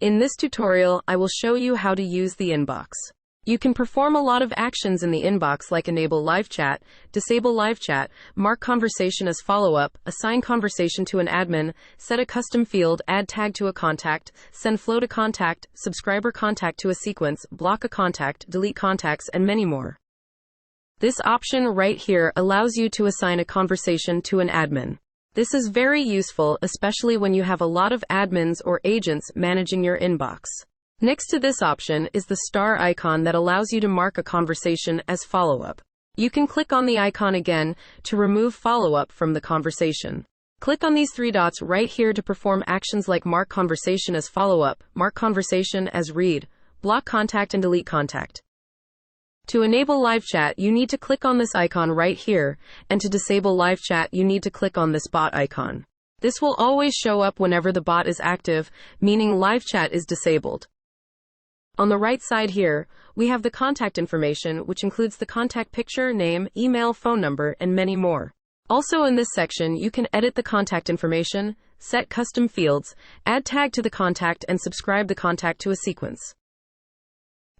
In this tutorial, I will show you how to use the inbox. You can perform a lot of actions in the inbox like enable live chat, disable live chat, mark conversation as follow-up, assign conversation to an admin, set a custom field, add tag to a contact, send flow to contact, subscriber contact to a sequence, block a contact, delete contacts, and many more. This option right here allows you to assign a conversation to an admin. This is very useful, especially when you have a lot of admins or agents managing your inbox. Next to this option is the star icon that allows you to mark a conversation as follow-up. You can click on the icon again to remove follow-up from the conversation. Click on these three dots right here to perform actions like mark conversation as follow-up, mark conversation as read, block contact, and delete contact. To enable live chat, you need to click on this icon right here, and to disable live chat, you need to click on this bot icon. This will always show up whenever the bot is active, meaning live chat is disabled. On the right side here, we have the contact information, which includes the contact picture, name, email, phone number, and many more. Also in this section, you can edit the contact information, set custom fields, add tag to the contact, and subscribe the contact to a sequence.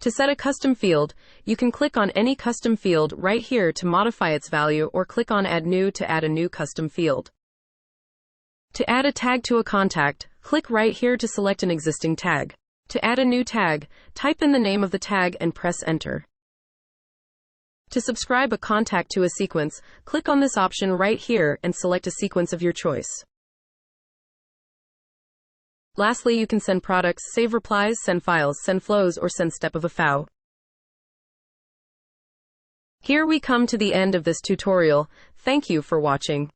To set a custom field, you can click on any custom field right here to modify its value, or click on Add New to add a new custom field. To add a tag to a contact, click right here to select an existing tag. To add a new tag, type in the name of the tag and press Enter. To subscribe a contact to a sequence, click on this option right here and select a sequence of your choice. Lastly, you can send products, save replies, send files, send flows, or send step of a FAO. Here we come to the end of this tutorial. Thank you for watching.